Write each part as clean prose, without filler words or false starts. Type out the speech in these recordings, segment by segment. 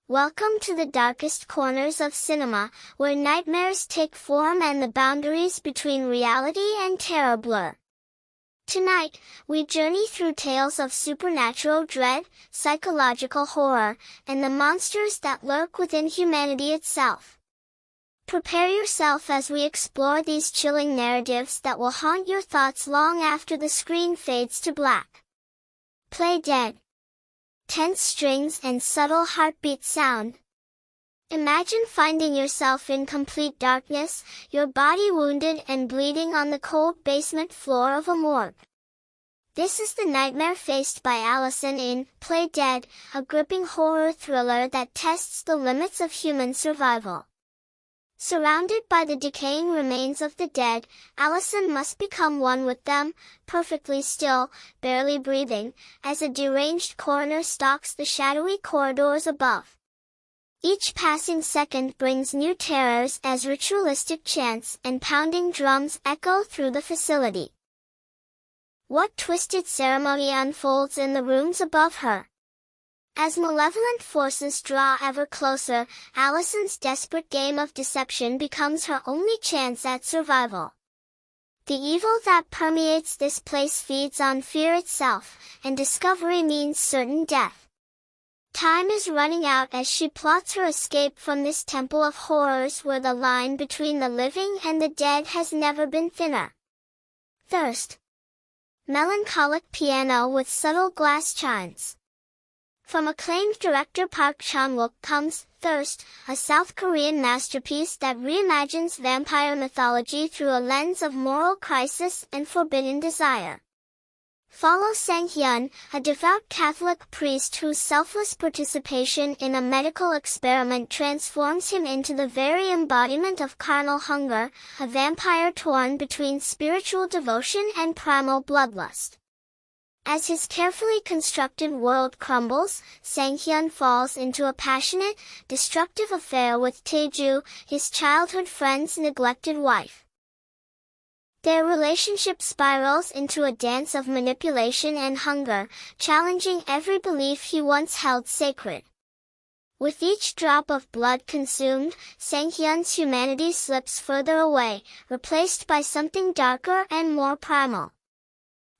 Welcome to the darkest corners of cinema, where nightmares take form and the boundaries between reality and terror blur. Tonight, we journey through tales of supernatural dread, psychological horror, and the monsters that lurk within humanity itself. Prepare yourself as we explore these chilling narratives that will haunt your thoughts long after the screen fades to black. Play dead. Tense strings and subtle heartbeat sound. Imagine finding yourself in complete darkness, your body wounded and bleeding on the cold basement floor of a morgue. This is the nightmare faced by Allison in Play Dead, a gripping horror thriller that tests the limits of human survival. Surrounded by the decaying remains of the dead, Allison must become one with them, perfectly still, barely breathing, as a deranged coroner stalks the shadowy corridors above. Each passing second brings new terrors as ritualistic chants and pounding drums echo through the facility. What twisted ceremony unfolds in the rooms above her? As malevolent forces draw ever closer, Allison's desperate game of deception becomes her only chance at survival. The evil that permeates this place feeds on fear itself, and discovery means certain death. Time is running out as she plots her escape from this temple of horrors where the line between the living and the dead has never been thinner. Thirst. Melancholic piano with subtle glass chimes. From acclaimed director Park Chan-wook comes Thirst, a South Korean masterpiece that reimagines vampire mythology through a lens of moral crisis and forbidden desire. Follow Sang-hyun, a devout Catholic priest whose selfless participation in a medical experiment transforms him into the very embodiment of carnal hunger, a vampire torn between spiritual devotion and primal bloodlust. As his carefully constructed world crumbles, Sang-hyun falls into a passionate, destructive affair with Tae-ju, his childhood friend's neglected wife. Their relationship spirals into a dance of manipulation and hunger, challenging every belief he once held sacred. With each drop of blood consumed, Sang-hyun's humanity slips further away, replaced by something darker and more primal.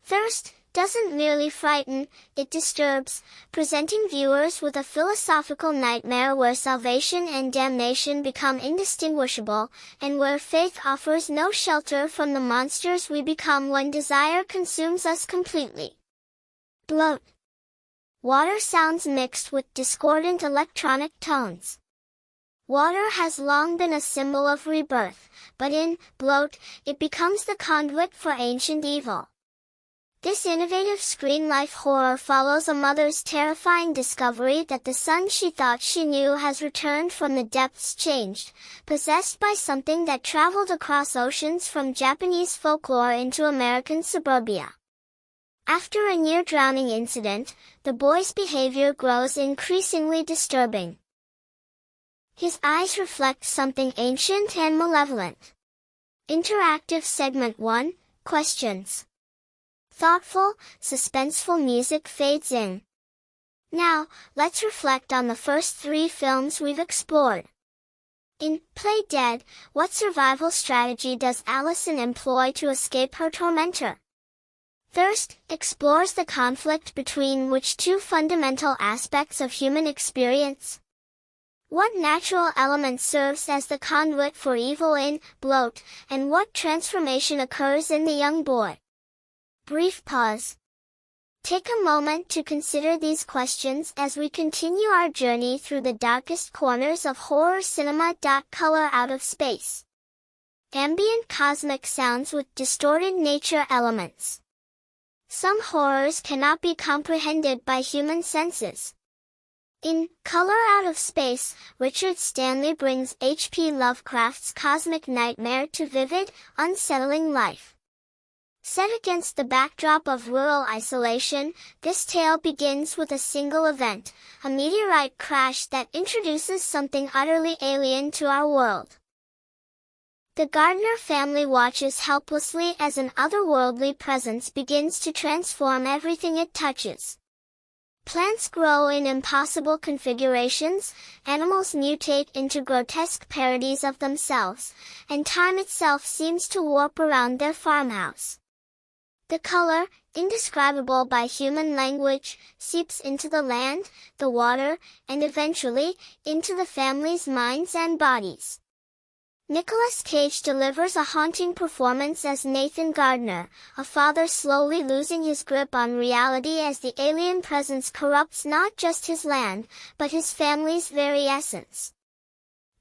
Thirst doesn't merely frighten, it disturbs, presenting viewers with a philosophical nightmare where salvation and damnation become indistinguishable, and where faith offers no shelter from the monsters we become when desire consumes us completely. Bloat. Water sounds mixed with discordant electronic tones. Water has long been a symbol of rebirth, but in Bloat, it becomes the conduit for ancient evil. This innovative screen-life horror follows a mother's terrifying discovery that the son she thought she knew has returned from the depths changed, possessed by something that traveled across oceans from Japanese folklore into American suburbia. After a near-drowning incident, the boy's behavior grows increasingly disturbing. His eyes reflect something ancient and malevolent. Interactive Segment 1, Questions. Thoughtful, suspenseful music fades in. Now, let's reflect on the first three films we've explored. In Play Dead, what survival strategy does Allison employ to escape her tormentor? Thirst explores the conflict between which two fundamental aspects of human experience? What natural element serves as the conduit for evil in Bloat, and what transformation occurs in the young boy? Brief pause. Take a moment to consider these questions as we continue our journey through the darkest corners of horror cinema. Color out of space. Ambient cosmic sounds with distorted nature elements. Some horrors cannot be comprehended by human senses. In Color Out of Space, Richard Stanley brings H.P. Lovecraft's cosmic nightmare to vivid, unsettling life. Set against the backdrop of rural isolation, this tale begins with a single event, a meteorite crash that introduces something utterly alien to our world. The Gardner family watches helplessly as an otherworldly presence begins to transform everything it touches. Plants grow in impossible configurations, animals mutate into grotesque parodies of themselves, and time itself seems to warp around their farmhouse. The color, indescribable by human language, seeps into the land, the water, and eventually, into the family's minds and bodies. Nicolas Cage delivers a haunting performance as Nathan Gardner, a father slowly losing his grip on reality as the alien presence corrupts not just his land, but his family's very essence.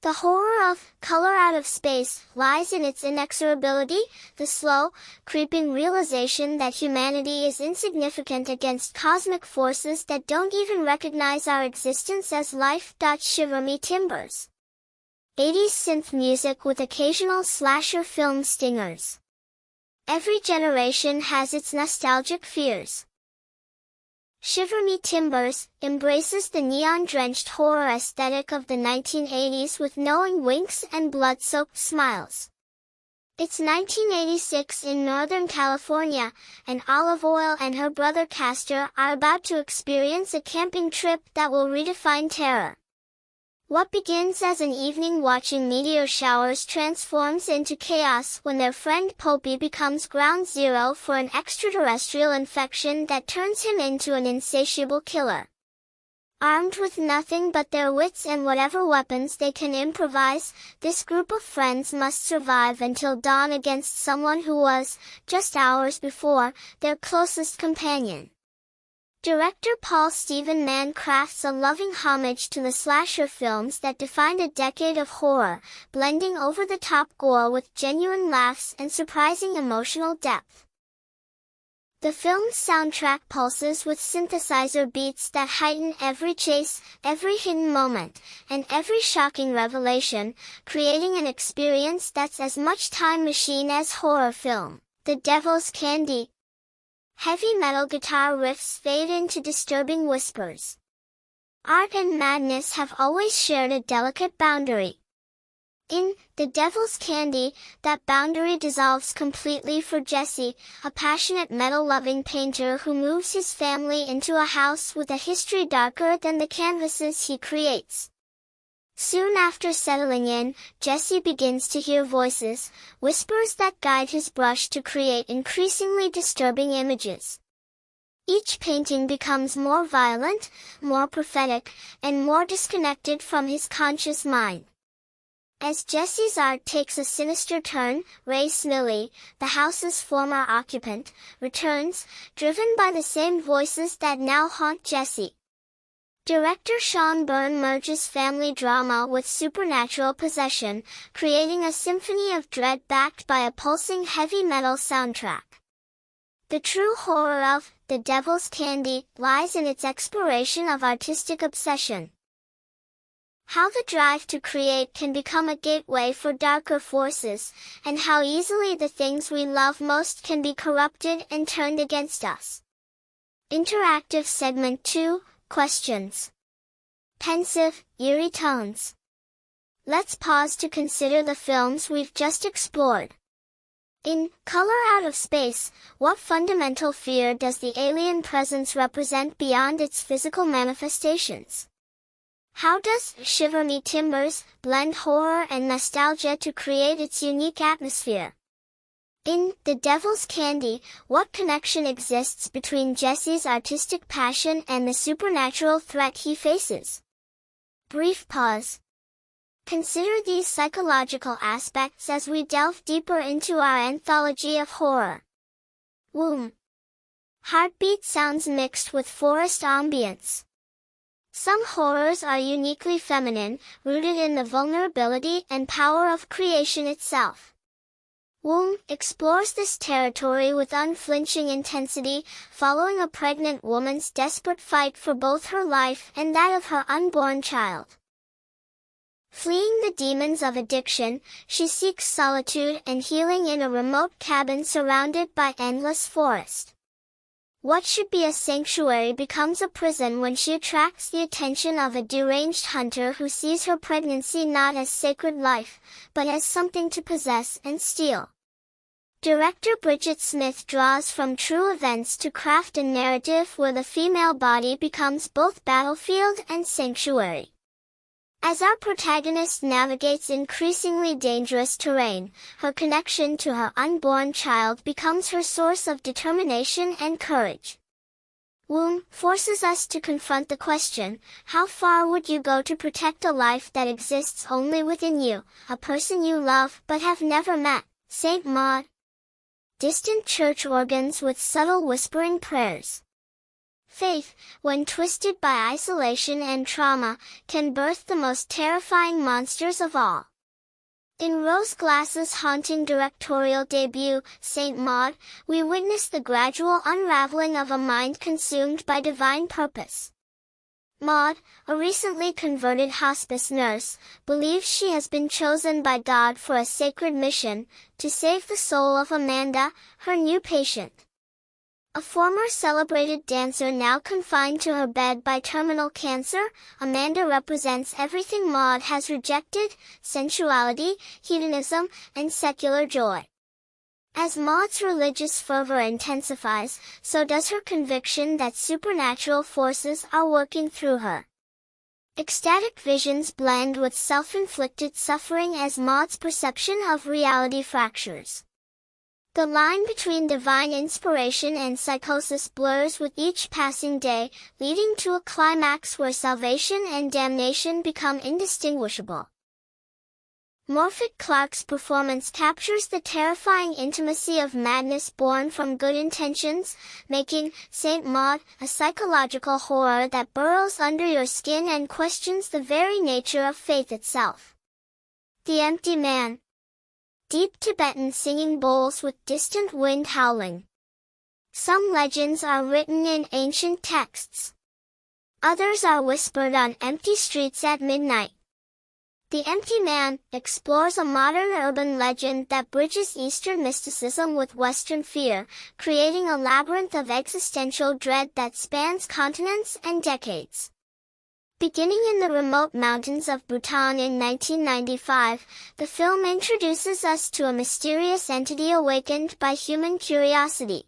The horror of Color Out of Space lies in its inexorability, the slow, creeping realization that humanity is insignificant against cosmic forces that don't even recognize our existence as life. Shiver me timbers. 80s synth music with occasional slasher film stingers. Every generation has its nostalgic fears. Shiver Me Timbers embraces the neon-drenched horror aesthetic of the 1980s with knowing winks and blood-soaked smiles. It's 1986 in Northern California, and Olive Oyl and her brother Castor are about to experience a camping trip that will redefine terror. What begins as an evening watching meteor showers transforms into chaos when their friend Popey becomes ground zero for an extraterrestrial infection that turns him into an insatiable killer. Armed with nothing but their wits and whatever weapons they can improvise, this group of friends must survive until dawn against someone who was, just hours before, their closest companion. Director Paul Stephen Mann crafts a loving homage to the slasher films that defined a decade of horror, blending over-the-top gore with genuine laughs and surprising emotional depth. The film's soundtrack pulses with synthesizer beats that heighten every chase, every hidden moment, and every shocking revelation, creating an experience that's as much time machine as horror film. The Devil's Candy. Heavy metal guitar riffs fade into disturbing whispers. Art and madness have always shared a delicate boundary. In The Devil's Candy, that boundary dissolves completely for Jesse, a passionate metal-loving painter who moves his family into a house with a history darker than the canvases he creates. Soon after settling in, Jesse begins to hear voices, whispers that guide his brush to create increasingly disturbing images. Each painting becomes more violent, more prophetic, and more disconnected from his conscious mind. As Jesse's art takes a sinister turn, Ray Smiley, the house's former occupant, returns, driven by the same voices that now haunt Jesse. Director Sean Byrne merges family drama with supernatural possession, creating a symphony of dread backed by a pulsing heavy metal soundtrack. The true horror of The Devil's Candy lies in its exploration of artistic obsession. How the drive to create can become a gateway for darker forces, and how easily the things we love most can be corrupted and turned against us. Interactive Segment 2. Questions. Pensive, eerie tones. Let's pause to consider the films we've just explored. In Color Out of Space, what fundamental fear does the alien presence represent beyond its physical manifestations? How does Shiver Me Timbers blend horror and nostalgia to create its unique atmosphere? In The Devil's Candy, what connection exists between Jesse's artistic passion and the supernatural threat he faces? Brief pause. Consider these psychological aspects as we delve deeper into our anthology of horror. Womb. Heartbeat sounds mixed with forest ambience. Some horrors are uniquely feminine, rooted in the vulnerability and power of creation itself. Womb explores this territory with unflinching intensity, following a pregnant woman's desperate fight for both her life and that of her unborn child. Fleeing the demons of addiction, she seeks solitude and healing in a remote cabin surrounded by endless forest. What should be a sanctuary becomes a prison when she attracts the attention of a deranged hunter who sees her pregnancy not as sacred life, but as something to possess and steal. Director Bridget Smith draws from true events to craft a narrative where the female body becomes both battlefield and sanctuary. As our protagonist navigates increasingly dangerous terrain, her connection to her unborn child becomes her source of determination and courage. Womb forces us to confront the question, how far would you go to protect a life that exists only within you, a person you love but have never met? St. Maud. Distant church organs with subtle whispering prayers. Faith, when twisted by isolation and trauma, can birth the most terrifying monsters of all. In Rose Glass's haunting directorial debut, St. Maud, we witness the gradual unraveling of a mind consumed by divine purpose. Maud, a recently converted hospice nurse, believes she has been chosen by God for a sacred mission, to save the soul of Amanda, her new patient. A former celebrated dancer now confined to her bed by terminal cancer, Amanda represents everything Maud has rejected: sensuality, hedonism, and secular joy. As Maud's religious fervor intensifies, so does her conviction that supernatural forces are working through her. Ecstatic visions blend with self-inflicted suffering as Maud's perception of reality fractures. The line between divine inspiration and psychosis blurs with each passing day, leading to a climax where salvation and damnation become indistinguishable. Morphic Clark's performance captures the terrifying intimacy of madness born from good intentions, making St. Maud a psychological horror that burrows under your skin and questions the very nature of faith itself. The Empty Man. Deep Tibetan singing bowls with distant wind howling. Some legends are written in ancient texts. Others are whispered on empty streets at midnight. The Empty Man explores a modern urban legend that bridges Eastern mysticism with Western fear, creating a labyrinth of existential dread that spans continents and decades. Beginning in the remote mountains of Bhutan in 1995, the film introduces us to a mysterious entity awakened by human curiosity.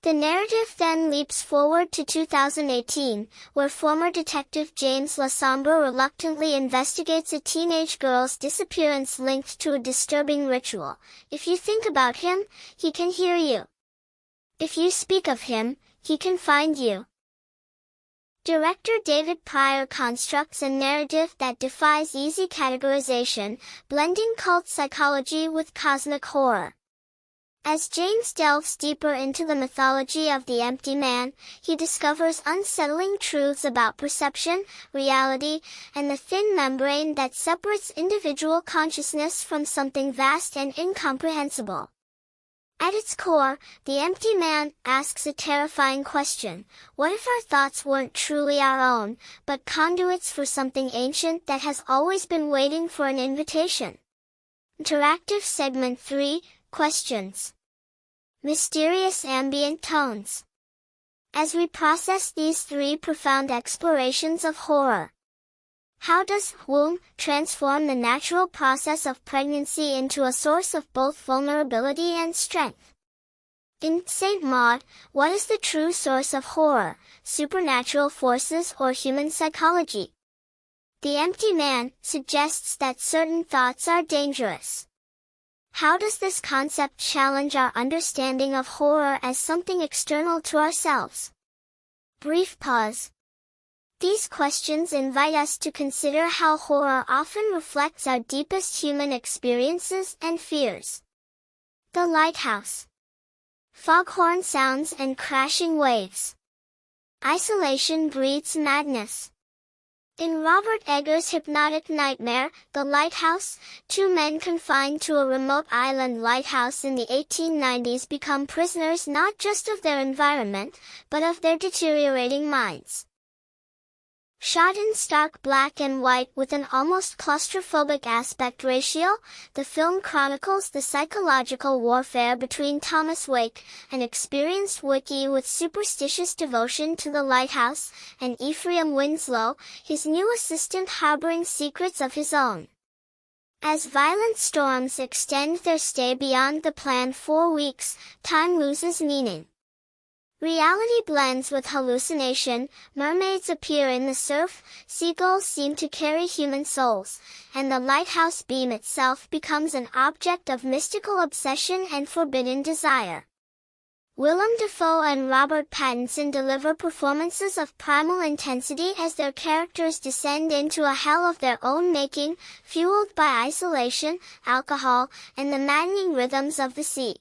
The narrative then leaps forward to 2018, where former detective James Lassombre reluctantly investigates a teenage girl's disappearance linked to a disturbing ritual. If you think about him, he can hear you. If you speak of him, he can find you. Director David Pryor constructs a narrative that defies easy categorization, blending cult psychology with cosmic horror. As James delves deeper into the mythology of the Empty Man, he discovers unsettling truths about perception, reality, and the thin membrane that separates individual consciousness from something vast and incomprehensible. At its core, The Empty Man asks a terrifying question: what if our thoughts weren't truly our own, but conduits for something ancient that has always been waiting for an invitation? Interactive Segment 3, Questions. Mysterious ambient tones. As we process these three profound explorations of horror, how does womb transform the natural process of pregnancy into a source of both vulnerability and strength? In St. Maud, what is the true source of horror, supernatural forces or human psychology? The Empty Man suggests that certain thoughts are dangerous. How does this concept challenge our understanding of horror as something external to ourselves? Brief pause. These questions invite us to consider how horror often reflects our deepest human experiences and fears. The Lighthouse. Foghorn sounds and crashing waves. Isolation breeds madness. In Robert Eggers' hypnotic nightmare, The Lighthouse, two men confined to a remote island lighthouse in the 1890s become prisoners not just of their environment, but of their deteriorating minds. Shot in stark black and white with an almost claustrophobic aspect ratio, the film chronicles the psychological warfare between Thomas Wake, an experienced Wickie with superstitious devotion to the lighthouse, and Ephraim Winslow, his new assistant harboring secrets of his own. As violent storms extend their stay beyond the planned 4 weeks, time loses meaning. Reality blends with hallucination, mermaids appear in the surf, seagulls seem to carry human souls, and the lighthouse beam itself becomes an object of mystical obsession and forbidden desire. Willem Dafoe and Robert Pattinson deliver performances of primal intensity as their characters descend into a hell of their own making, fueled by isolation, alcohol, and the maddening rhythms of the sea.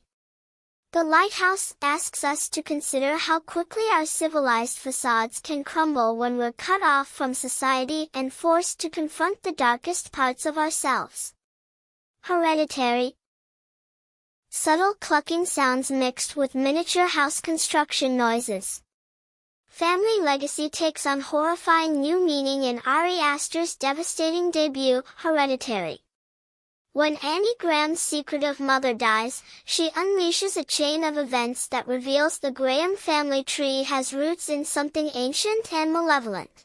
The Lighthouse asks us to consider how quickly our civilized facades can crumble when we're cut off from society and forced to confront the darkest parts of ourselves. Hereditary. Subtle clucking sounds mixed with miniature house construction noises. Family Legacy takes on horrifying new meaning in Ari Aster's devastating debut, Hereditary. When Annie Graham's secretive mother dies, she unleashes a chain of events that reveals the Graham family tree has roots in something ancient and malevolent.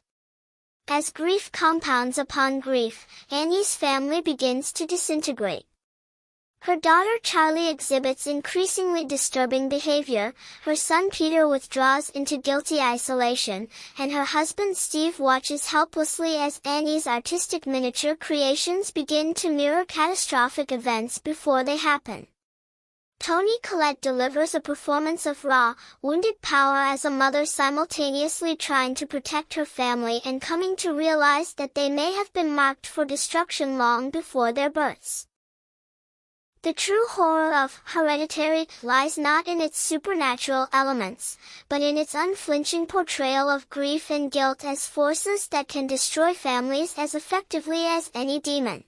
As grief compounds upon grief, Annie's family begins to disintegrate. Her daughter Charlie exhibits increasingly disturbing behavior, her son Peter withdraws into guilty isolation, and her husband Steve watches helplessly as Annie's artistic miniature creations begin to mirror catastrophic events before they happen. Toni Collette delivers a performance of raw, wounded power as a mother simultaneously trying to protect her family and coming to realize that they may have been marked for destruction long before their births. The true horror of Hereditary lies not in its supernatural elements, but in its unflinching portrayal of grief and guilt as forces that can destroy families as effectively as any demon.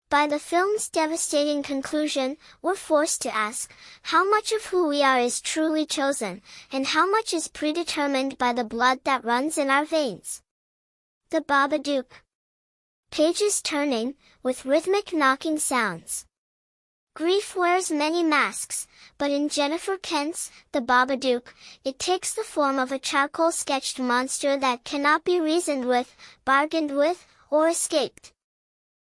By the film's devastating conclusion, we're forced to ask, how much of who we are is truly chosen, and how much is predetermined by the blood that runs in our veins? The Babadook. Pages turning, with rhythmic knocking sounds. Grief wears many masks, but in Jennifer Kent's The Babadook, it takes the form of a charcoal-sketched monster that cannot be reasoned with, bargained with, or escaped.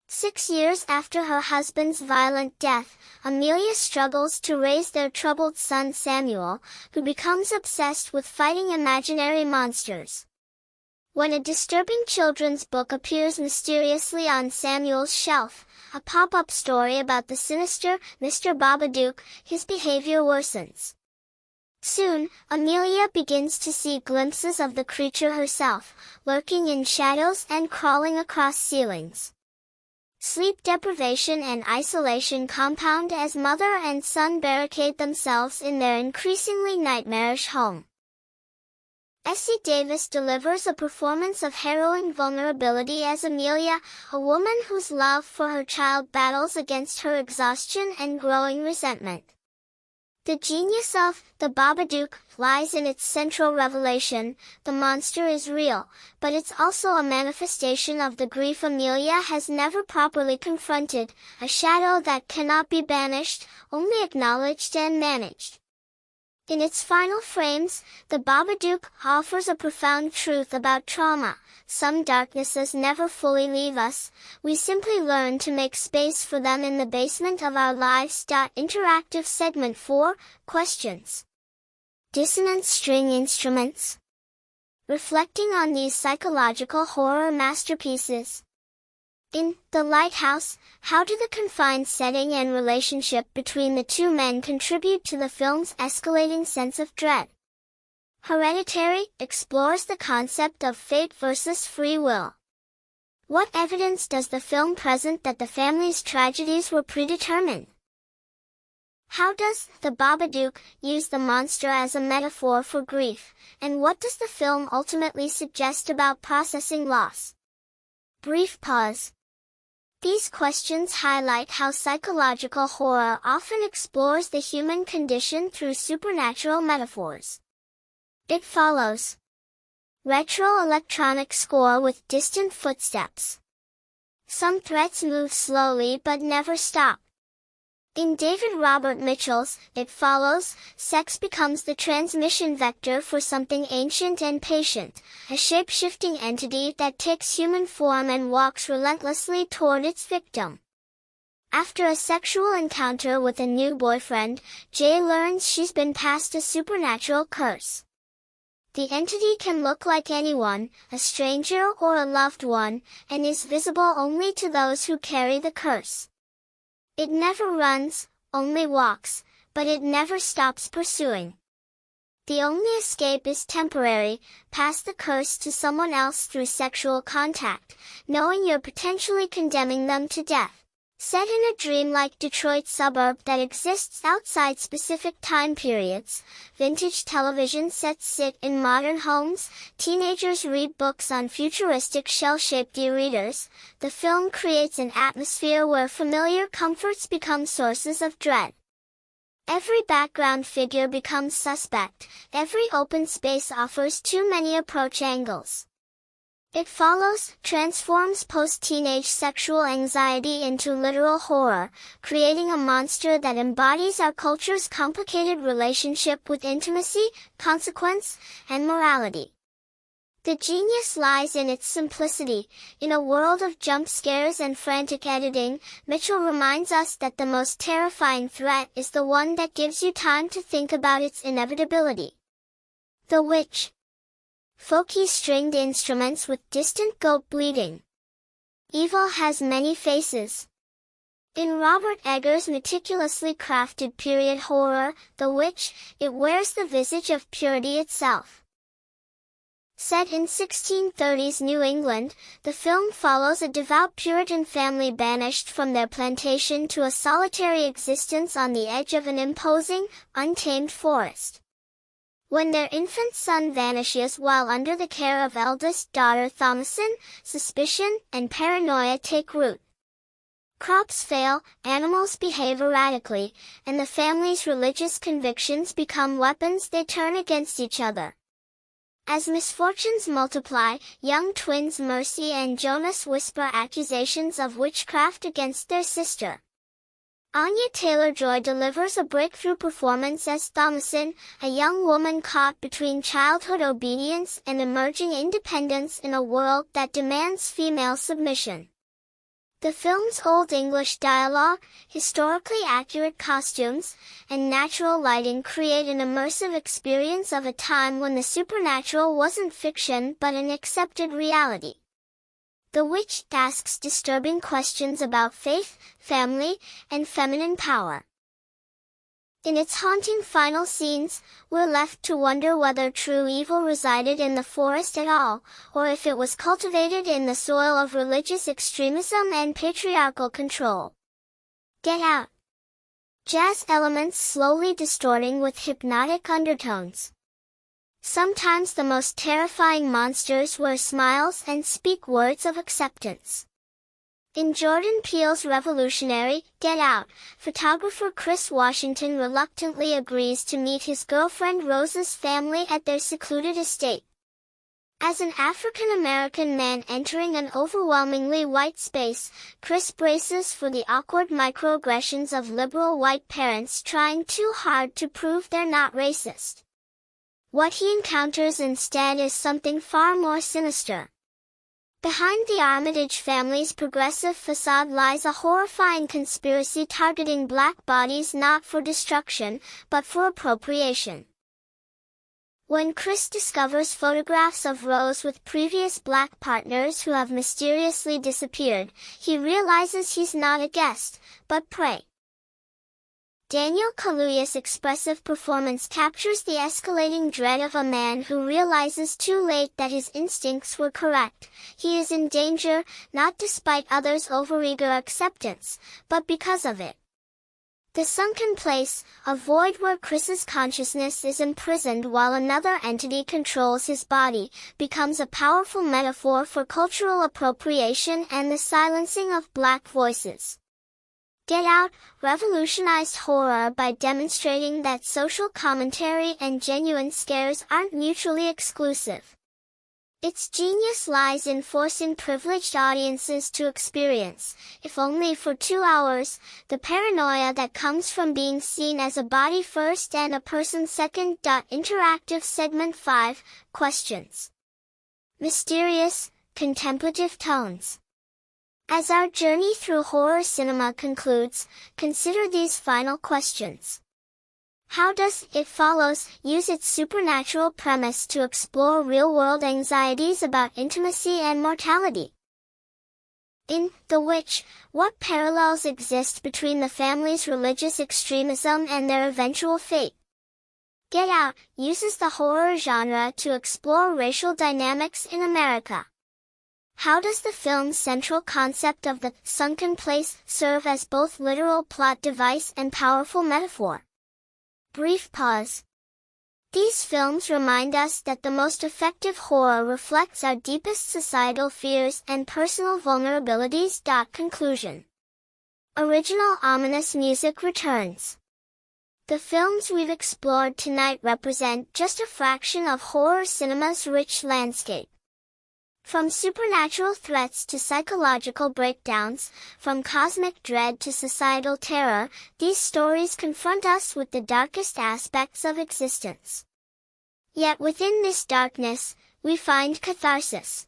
6 years after her husband's violent death, Amelia struggles to raise their troubled son Samuel, who becomes obsessed with fighting imaginary monsters. When a disturbing children's book appears mysteriously on Samuel's shelf, a pop-up story about the sinister Mr. Babadook, his behavior worsens. Soon, Amelia begins to see glimpses of the creature herself, lurking in shadows and crawling across ceilings. Sleep deprivation and isolation compound as mother and son barricade themselves in their increasingly nightmarish home. Essie Davis delivers a performance of harrowing vulnerability as Amelia, a woman whose love for her child battles against her exhaustion and growing resentment. The genius of The Babadook lies in its central revelation: the monster is real, but it's also a manifestation of the grief Amelia has never properly confronted, a shadow that cannot be banished, only acknowledged and managed. In its final frames, The Babadook offers a profound truth about trauma. Some darknesses never fully leave us, we simply learn to make space for them in the basement of our lives. Interactive Segment 4, Questions. Dissonant string instruments. Reflecting on these psychological horror masterpieces. In The Lighthouse, how do the confined setting and relationship between the two men contribute to the film's escalating sense of dread? Hereditary explores the concept of fate versus free will. What evidence does the film present that the family's tragedies were predetermined? How does The Babadook use the monster as a metaphor for grief, and what does the film ultimately suggest about processing loss? Brief pause. These questions highlight how psychological horror often explores the human condition through supernatural metaphors. It follows. Retro electronic score with distant footsteps. Some threats move slowly but never stop. In David Robert Mitchell's It Follows, sex becomes the transmission vector for something ancient and patient, a shape-shifting entity that takes human form and walks relentlessly toward its victim. After a sexual encounter with a new boyfriend, Jay learns she's been passed a supernatural curse. The entity can look like anyone, a stranger or a loved one, and is visible only to those who carry the curse. It never runs, only walks, but it never stops pursuing. The only escape is temporary, pass the curse to someone else through sexual contact, knowing you're potentially condemning them to death. Set in a dreamlike Detroit suburb that exists outside specific time periods, vintage television sets sit in modern homes, teenagers read books on futuristic shell-shaped e-readers, the film creates an atmosphere where familiar comforts become sources of dread. Every background figure becomes suspect, every open space offers too many approach angles. It follows, transforms post-teenage sexual anxiety into literal horror, creating a monster that embodies our culture's complicated relationship with intimacy, consequence, and morality. The genius lies in its simplicity. In a world of jump scares and frantic editing, Mitchell reminds us that the most terrifying threat is the one that gives you time to think about its inevitability. The Witch. Folky stringed instruments with distant goat bleating. Evil has many faces. In Robert Eggers' meticulously crafted period horror, The Witch, it wears the visage of purity itself. Set in 1630s New England, the film follows a devout Puritan family banished from their plantation to a solitary existence on the edge of an imposing, untamed forest. When their infant son vanishes while under the care of eldest daughter Thomasin, suspicion and paranoia take root. Crops fail, animals behave erratically, and the family's religious convictions become weapons they turn against each other. As misfortunes multiply, young twins Mercy and Jonas whisper accusations of witchcraft against their sister. Anya Taylor-Joy delivers a breakthrough performance as Thomasin, a young woman caught between childhood obedience and emerging independence in a world that demands female submission. The film's Old English dialogue, historically accurate costumes, and natural lighting create an immersive experience of a time when the supernatural wasn't fiction but an accepted reality. The Witch asks disturbing questions about faith, family, and feminine power. In its haunting final scenes, we're left to wonder whether true evil resided in the forest at all, or if it was cultivated in the soil of religious extremism and patriarchal control. Get Out. Jazz elements slowly distorting with hypnotic undertones. Sometimes the most terrifying monsters wear smiles and speak words of acceptance. In Jordan Peele's revolutionary Get Out, photographer Chris Washington reluctantly agrees to meet his girlfriend Rose's family at their secluded estate. As an African-American man entering an overwhelmingly white space, Chris braces for the awkward microaggressions of liberal white parents trying too hard to prove they're not racist. What he encounters instead is something far more sinister. Behind the Armitage family's progressive facade lies a horrifying conspiracy targeting black bodies not for destruction, but for appropriation. When Chris discovers photographs of Rose with previous black partners who have mysteriously disappeared, he realizes he's not a guest, but prey. Daniel Kaluuya's expressive performance captures the escalating dread of a man who realizes too late that his instincts were correct. He is in danger, not despite others' overeager acceptance, but because of it. The Sunken Place, a void where Chris's consciousness is imprisoned while another entity controls his body, becomes a powerful metaphor for cultural appropriation and the silencing of black voices. Get Out revolutionized horror by demonstrating that social commentary and genuine scares aren't mutually exclusive. Its genius lies in forcing privileged audiences to experience, if only for 2 hours, the paranoia that comes from being seen as a body first and a person second. Interactive Segment 5, Questions. Mysterious, contemplative tones. As our journey through horror cinema concludes, consider these final questions. How does It Follows use its supernatural premise to explore real-world anxieties about intimacy and mortality? In The Witch, what parallels exist between the family's religious extremism and their eventual fate? Get Out uses the horror genre to explore racial dynamics in America. How does the film's central concept of the sunken place serve as both literal plot device and powerful metaphor? Brief pause. These films remind us that the most effective horror reflects our deepest societal fears and personal vulnerabilities. Conclusion. Original ominous music returns. The films we've explored tonight represent just a fraction of horror cinema's rich landscape. From supernatural threats to psychological breakdowns, from cosmic dread to societal terror, these stories confront us with the darkest aspects of existence. Yet within this darkness, we find catharsis.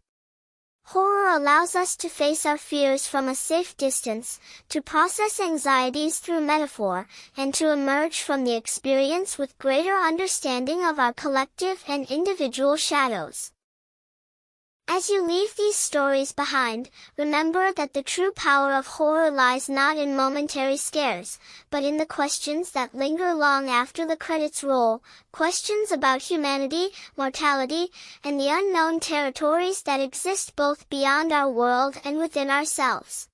Horror allows us to face our fears from a safe distance, to process anxieties through metaphor, and to emerge from the experience with greater understanding of our collective and individual shadows. As you leave these stories behind, remember that the true power of horror lies not in momentary scares, but in the questions that linger long after the credits roll, questions about humanity, mortality, and the unknown territories that exist both beyond our world and within ourselves.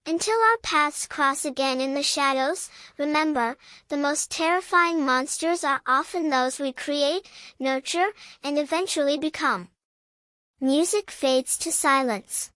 Until our paths cross again in the shadows, remember, the most terrifying monsters are often those we create, nurture, and eventually become. Music fades to silence.